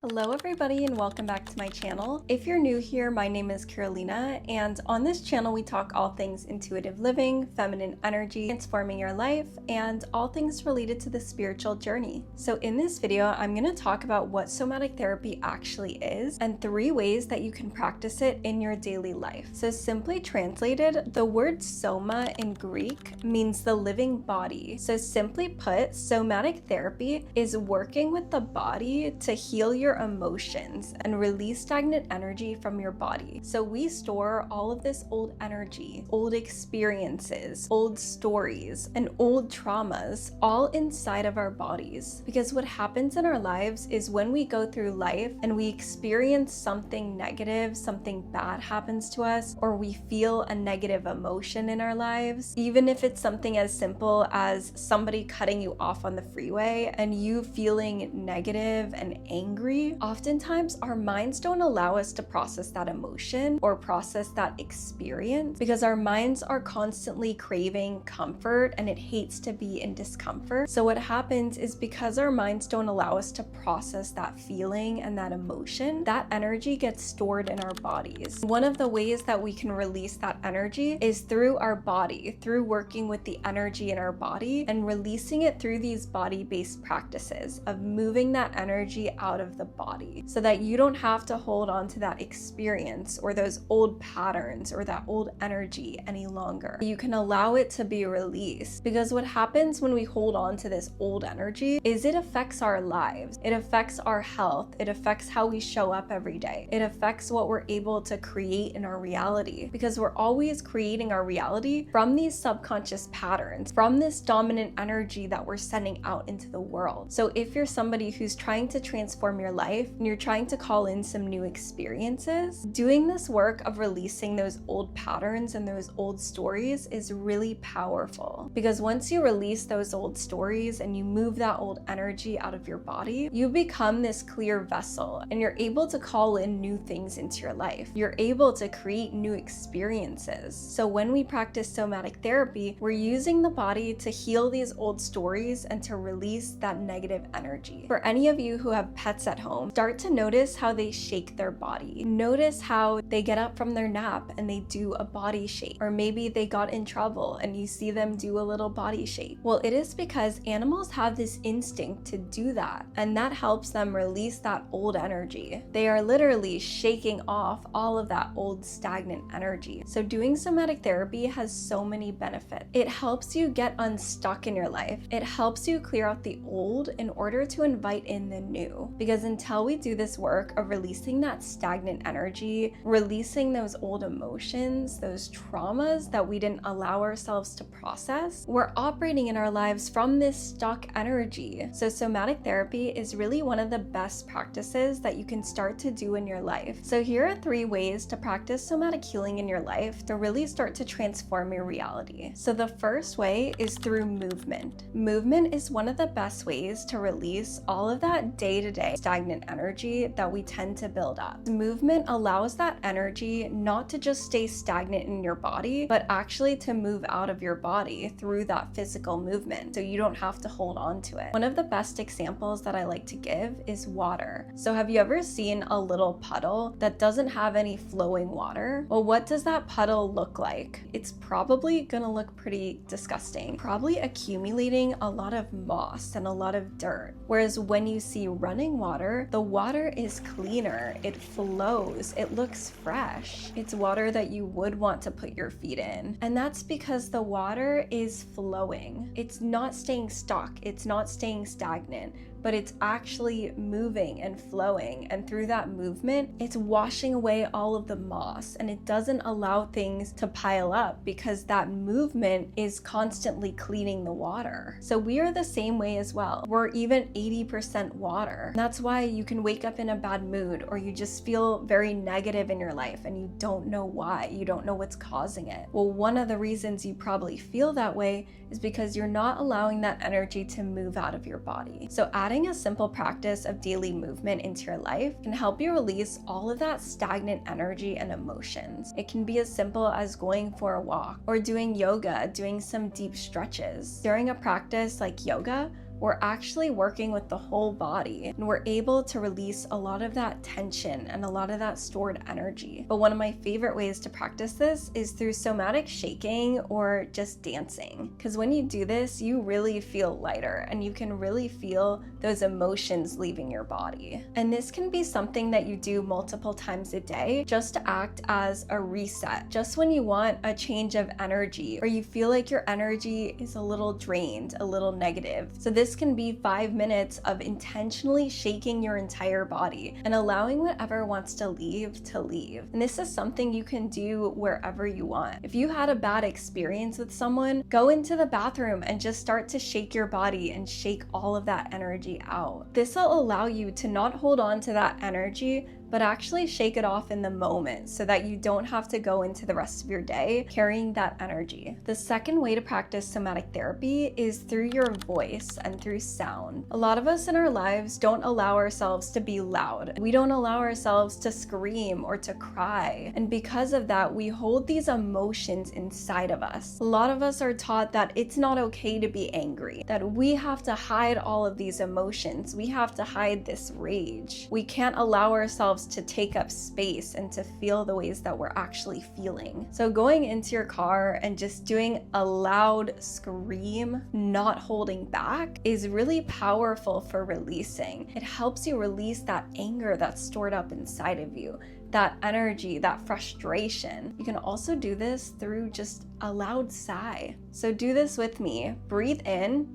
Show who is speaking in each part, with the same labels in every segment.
Speaker 1: Hello everybody and welcome back to my channel. If you're new here, my name is Carolina, and on this channel we talk all things intuitive living, feminine energy, transforming your life, and all things related to the spiritual journey. So in this video, I'm going to talk about what somatic therapy actually is and 3 ways that you can practice it in your daily life. So simply translated, the word soma in Greek means the living body. So simply put, somatic therapy is working with the body to heal your emotions and release stagnant energy from your body. So we store all of this old energy, old experiences, old stories, and old traumas all inside of our bodies. Because what happens in our lives is when we go through life and we experience something negative, something bad happens to us, or we feel a negative emotion in our lives, even if it's something as simple as somebody cutting you off on the freeway and you feeling negative and angry, oftentimes our minds don't allow us to process that emotion or process that experience because our minds are constantly craving comfort and it hates to be in discomfort. So what happens is because our minds don't allow us to process that feeling and that emotion, that energy gets stored in our bodies. One of the ways that we can release that energy is through our body, through working with the energy in our body and releasing it through these body-based practices of moving that energy out of the body so that you don't have to hold on to that experience or those old patterns or that old energy any longer. You can allow it to be released, because what happens when we hold on to this old energy is it affects our lives. It affects our health. It affects how we show up every day. It affects what we're able to create in our reality, because we're always creating our reality from these subconscious patterns, from this dominant energy that we're sending out into the world. So if you're somebody who's trying to transform your life and you're trying to call in some new experiences, doing this work of releasing those old patterns and those old stories is really powerful, because once you release those old stories and you move that old energy out of your body, you become this clear vessel and you're able to call in new things into your life. You're able to create new experiences. So when we practice somatic therapy, we're using the body to heal these old stories and to release that negative energy. For any of you who have pets at home, start to notice how they shake their body. Notice how they get up from their nap and they do a body shake, or maybe they got in trouble and you see them do a little body shake. Well, it is because animals have this instinct to do that, and that helps them release that old energy. They are literally shaking off all of that old stagnant energy. So doing somatic therapy has so many benefits. It helps you get unstuck in your life. It helps you clear out the old in order to invite in the new, because until we do this work of releasing that stagnant energy, releasing those old emotions, those traumas that we didn't allow ourselves to process, we're operating in our lives from this stuck energy. So somatic therapy is really one of the best practices that you can start to do in your life. So here are 3 ways to practice somatic healing in your life to really start to transform your reality. So the first way is through movement. Movement is one of the best ways to release all of that day-to-day stagnant energy that we tend to build up. Movement allows that energy not to just stay stagnant in your body, but actually to move out of your body through that physical movement, so you don't have to hold on to it. One of the best examples that I like to give is water. So have you ever seen a little puddle that doesn't have any flowing water? Well, what does that puddle look like? It's probably gonna look pretty disgusting, probably accumulating a lot of moss and a lot of dirt. Whereas when you see running water, the water is cleaner, it flows, it looks fresh. It's water that you would want to put your feet in. And that's because the water is flowing. It's not staying stuck, it's not staying stagnant, but it's actually moving and flowing, and through that movement it's washing away all of the moss, and it doesn't allow things to pile up because that movement is constantly cleaning the water. So we are the same way as well. We're even 80% water. That's why you can wake up in a bad mood, or you just feel very negative in your life and you don't know why, you don't know what's causing it. Well, one of the reasons you probably feel that way is because you're not allowing that energy to move out of your body. So adding a simple practice of daily movement into your life can help you release all of that stagnant energy and emotions. It can be as simple as going for a walk or doing yoga, doing some deep stretches. During a practice like yoga, we're actually working with the whole body, and we're able to release a lot of that tension and a lot of that stored energy. But one of my favorite ways to practice this is through somatic shaking or just dancing. Because when you do this, you really feel lighter and you can really feel those emotions leaving your body. And this can be something that you do multiple times a day just to act as a reset. Just when you want a change of energy or you feel like your energy is a little drained, a little negative. So this can be 5 minutes of intentionally shaking your entire body and allowing whatever wants to leave to leave. And this is something you can do wherever you want. If you had a bad experience with someone, go into the bathroom and just start to shake your body and shake all of that energy out. This will allow you to not hold on to that energy, but actually shake it off in the moment so that you don't have to go into the rest of your day carrying that energy. The second way to practice somatic therapy is through your voice and through sound. A lot of us in our lives don't allow ourselves to be loud. We don't allow ourselves to scream or to cry. And because of that, we hold these emotions inside of us. A lot of us are taught that it's not okay to be angry, that we have to hide all of these emotions. We have to hide this rage. We can't allow ourselves to take up space and to feel the ways that we're actually feeling. So going into your car and just doing a loud scream, not holding back, is really powerful for releasing. It helps you release that anger that's stored up inside of you, that energy, that frustration. You can also do this through just a loud sigh. So do this with me. Breathe in,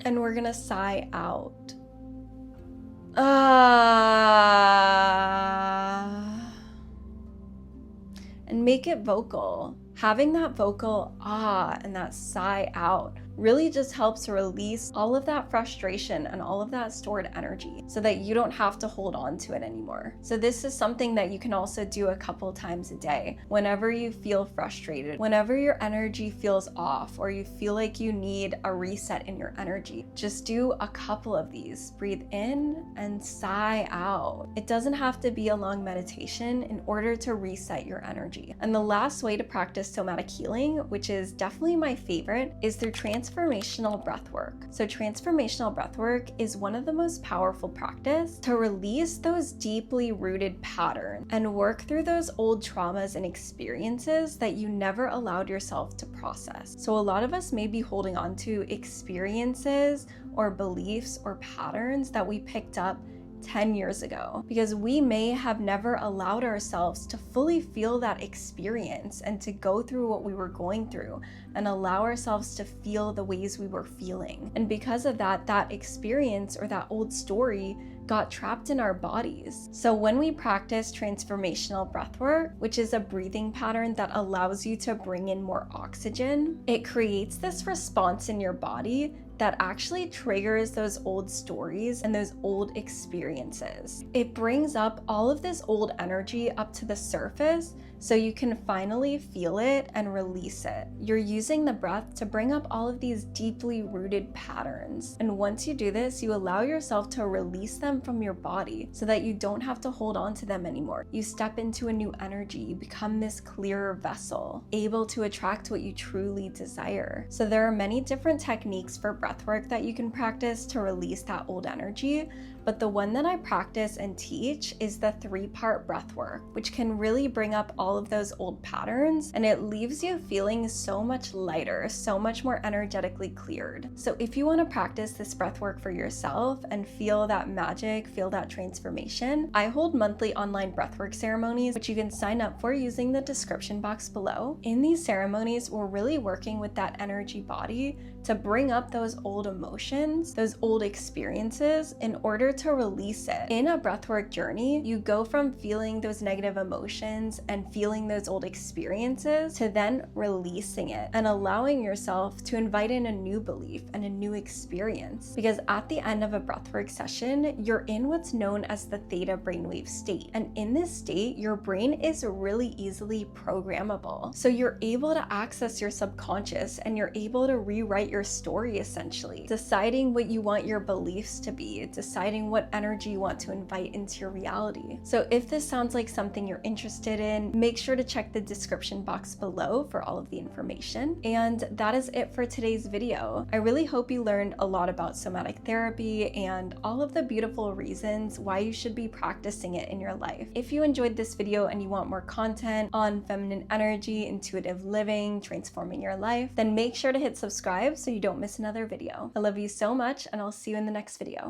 Speaker 1: and we're gonna sigh out. And make it vocal. Having that vocal and that sigh out really just helps release all of that frustration and all of that stored energy so that you don't have to hold on to it anymore. So this is something that you can also do a couple times a day. Whenever you feel frustrated, whenever your energy feels off, or you feel like you need a reset in your energy, just do a couple of these. Breathe in and sigh out. It doesn't have to be a long meditation in order to reset your energy. And the last way to practice somatic healing, which is definitely my favorite, is through transformational breathwork. So transformational breathwork is one of the most powerful practices to release those deeply rooted patterns and work through those old traumas and experiences that you never allowed yourself to process. So a lot of us may be holding on to experiences or beliefs or patterns that we picked up 10 years ago, because we may have never allowed ourselves to fully feel that experience and to go through what we were going through and allow ourselves to feel the ways we were feeling. And because of that, that experience or that old story got trapped in our bodies. So when we practice transformational breathwork, which is a breathing pattern that allows you to bring in more oxygen, it creates this response in your body that actually triggers those old stories and those old experiences. It brings up all of this old energy up to the surface so you can finally feel it and release it. You're using the breath to bring up all of these deeply rooted patterns. And once you do this, you allow yourself to release them from your body so that you don't have to hold on to them anymore. You step into a new energy, you become this clearer vessel, able to attract what you truly desire. So there are many different techniques for breathwork that you can practice to release that old energy, but the one that I practice and teach is the 3-part breathwork, which can really bring up all of those old patterns, and it leaves you feeling so much lighter, so much more energetically cleared. So if you want to practice this breathwork for yourself and feel that magic, feel that transformation, I hold monthly online breathwork ceremonies, which you can sign up for using the description box below. In these ceremonies, we're really working with that energy body to bring up those old emotions, those old experiences, in order to release it. In a breathwork journey, you go from feeling those negative emotions and feeling those old experiences to then releasing it and allowing yourself to invite in a new belief and a new experience. Because at the end of a breathwork session, you're in what's known as the theta brainwave state. And in this state, your brain is really easily programmable. So you're able to access your subconscious and you're able to rewrite your story essentially, deciding what you want your beliefs to be, deciding what energy you want to invite into your reality. So if this sounds like something you're interested in, make sure to check the description box below for all of the information. And that is it for today's video. I really hope you learned a lot about somatic therapy and all of the beautiful reasons why you should be practicing it in your life. If you enjoyed this video and you want more content on feminine energy, intuitive living, transforming your life, then make sure to hit subscribe so you don't miss another video. I love you so much, and I'll see you in the next video.